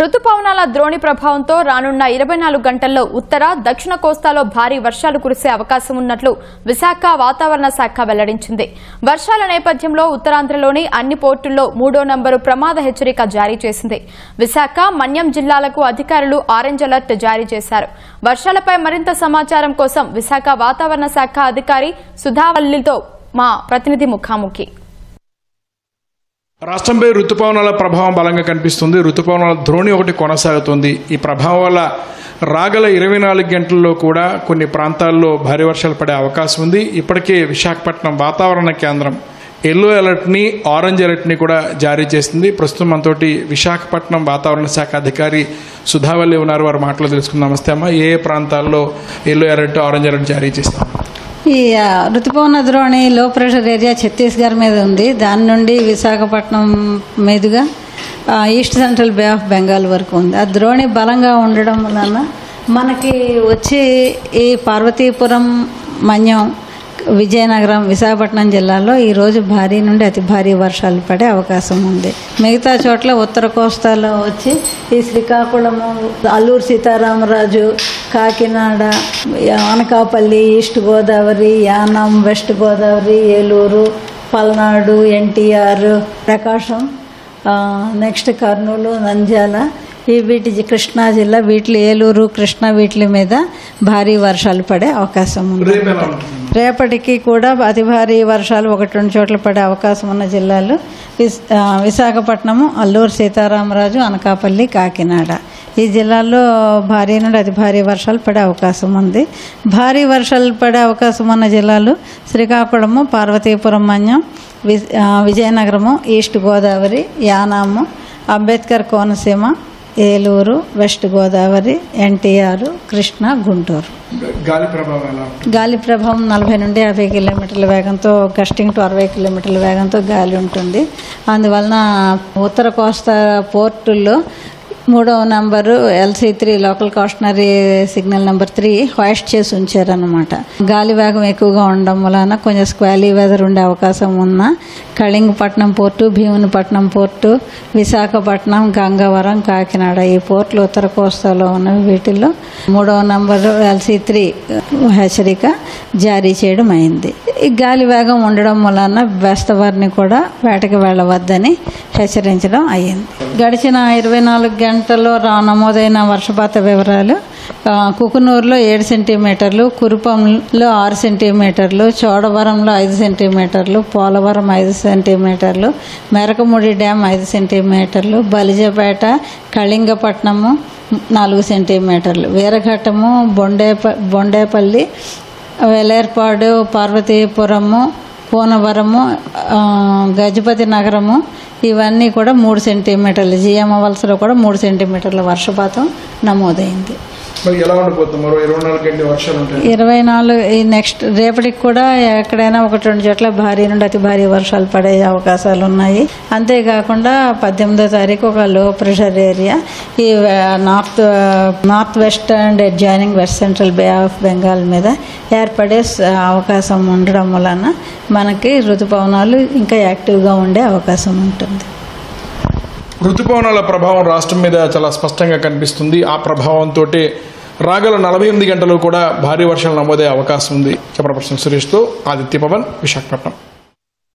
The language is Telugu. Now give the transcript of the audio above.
రుతుపవనాల ద్రోణి ప్రభావంతో రానున్న 24 గంటల్లో ఉత్తర దక్షిణ కోస్తాలో భారీ వర్షాలు కురిసే అవకాశం ఉన్నట్లు విశాఖ వాతావరణ శాఖ వెల్లడించింది. వర్షాల నేపథ్యంలో ఉత్తరాంధ్రలోని అన్ని పోర్టుల్లో 3వ నంబరు ప్రమాద హెచ్చరిక జారీ చేసింది. విశాఖ, మన్యం జిల్లాలకు అధికారులు ఆరెంజ్ అలర్ట్ జారీ చేశారు. వర్షాలపై మరింత సమాచారం కోసం విశాఖ వాతావరణ శాఖ అధికారి సుధావల్లితో మా ప్రతినిధి ముఖాముఖి. రాష్ట్రంపై రుతుపవనాల ప్రభావం బలంగా కనిపిస్తుంది. రుతుపవనాల ద్రోణి ఒకటి కొనసాగుతుంది. ఈ ప్రభావం వల్ల రాగల 24 గంటల్లో కూడా కొన్ని ప్రాంతాల్లో భారీ వర్షాలు పడే అవకాశం ఉంది. ఇప్పటికే విశాఖపట్నం వాతావరణ కేంద్రం ఎల్లో అలర్ట్ని, ఆరెంజ్ అలర్ట్ని కూడా జారీ చేసింది. ప్రస్తుతం మనతోటి విశాఖపట్నం వాతావరణ శాఖ అధికారి సుధావల్లి ఉన్నారు. వారి మాటలో తెలుసుకుందాం. నమస్తే అమ్మ, ఏ ప్రాంతాల్లో ఎల్లో అలర్ట్, ఆరెంజ్ అలర్ట్ జారీ చేస్తాం? ఈ రుతుపవన ద్రోణి లో ప్రెషర్ ఏరియా ఛత్తీస్గఢ్ మీద ఉంది. దాని నుండి విశాఖపట్నం మీదుగా east central bay of Bengal వరకు ఉంది. ఆ ద్రోణి బలంగా ఉండడం వలన మనకి వచ్చి ఈ పార్వతీపురం, మన్యం, విజయనగరం, విశాఖపట్నం జిల్లాలో ఈరోజు భారీ నుండి అతి భారీ వర్షాలు పడే అవకాశం ఉంది. మిగతా చోట్ల ఉత్తర కోస్తాలో వచ్చి ఈ శ్రీకాకుళము, అల్లూరు సీతారామరాజు, కాకినాడ, అనకాపల్లి, ఈస్ట్ గోదావరి, యానం, వెస్ట్ గోదావరి, ఏలూరు, పల్నాడు, ఎన్టీఆర్, ప్రకాశం, నెక్స్ట్ కర్నూలు, నంద్యాల, వీటి కృష్ణా జిల్లా, వీటిలో ఏలూరు, కృష్ణా, వీటి మీద భారీ వర్షాలు పడే అవకాశం ఉంది. రేపటికి కూడా అతి భారీ వర్షాలు 1-2 చోట్ల పడే అవకాశం ఉన్న జిల్లాలు విశాఖపట్నము, అల్లూరు సీతారామరాజు, అనకాపల్లి, కాకినాడ. ఈ జిల్లాల్లో భారీ నుండి అతి భారీ వర్షాలు పడే అవకాశం ఉంది. భారీ వర్షాలు పడే అవకాశం ఉన్న జిల్లాలు శ్రీకాకుళము, పార్వతీపురం, మన్యం, విజయనగరము, ఈస్ట్ గోదావరి, యానాము, అంబేద్కర్ కోనసీమ, ఏలూరు, వెస్ట్ గోదావరి, ఎన్టీఆర్, కృష్ణా, గుంటూరు. గాలి ప్రభావం 40 నుండి 50 కిలోమీటర్ల వేగంతో, గస్టింగ్ టు 60 కిలోమీటర్ల వేగంతో గాలి ఉంటుంది. అందువలన ఉత్తర కోస్తా పోర్టుల్లో 3వ number LC3 local cautionary signal number 3 హోయిస్ట్ చేసి ఉంచారనమాట. గాలి వేగం ఎక్కువగా ఉండడం వలన కొంచెం స్క్వాలీ వెదర్ ఉండే అవకాశం ఉన్న కళింగపట్నం పోర్టు, భీమునిపట్నం పోర్టు, విశాఖపట్నం, గంగవరం, కాకినాడ, ఈ పోర్టులు ఉత్తర కోస్తాలో ఉన్నవి. వీటిల్లో 3వ నంబరు LC3 హెచ్చరిక జారీ చేయడం అయింది. ఈ గాలి వేగం ఉండడం వలన బెస్తవారిని కూడా వేటకి వెళ్ళవద్దని హెచ్చరించడం అయ్యింది. గడిచిన 24 గంటల్లో నమోదైన వర్షపాత వివరాలు: కుకునూరులో 7 సెంటీమీటర్లు, కురుపంలో 6 సెంటీమీటర్లు, చోడవరంలో 5 సెంటీమీటర్లు, పోలవరం 5 సెంటీమీటర్లు, మెరకముడి డ్యాం 5 సెంటీమీటర్లు, బలిజపేట, కళింగపట్నము 4 సెంటీమీటర్లు, వీరఘట్టము, బొండేపల్లి, వెలేర్పాడు, పార్వతీపురము, కోనవరము, గజపతి నగరము, ఇవన్నీ కూడా 3 సెంటీమీటర్లు, జిఎమ్మ వలసలో కూడా 3 సెంటీమీటర్ల వర్షపాతం నమోదైంది. 24 నెక్స్ట్ రేపటికి కూడా ఎక్కడైనా 1-2 చోట్ల భారీ నుండి అతి భారీ వర్షాలు పడే అవకాశాలు ఉన్నాయి. అంతేకాకుండా 18వ తారీఖు ఒక లో ప్రెషర్ ఏరియా ఈ north west and adjoining west central bay of Bengal మీద ఏర్పడే అవకాశం ఉండడం వలన మనకి రుతుపవనాలు ఇంకా యాక్టివ్గా ఉండే అవకాశం ఉంటుంది. రుతుపవనాల ప్రభావం రాష్ట్రం మీద చాలా స్పష్టంగా కనిపిస్తుంది. ఆ ప్రభావంతో రాగల 48 గంటలు కూడా భారీ వర్షాలు నమోదయ్యే అవకాశం ఉంది. కెమెరా పర్సన్ సురేష్తో ఆదిత్య పవన్, విశాఖపట్నం.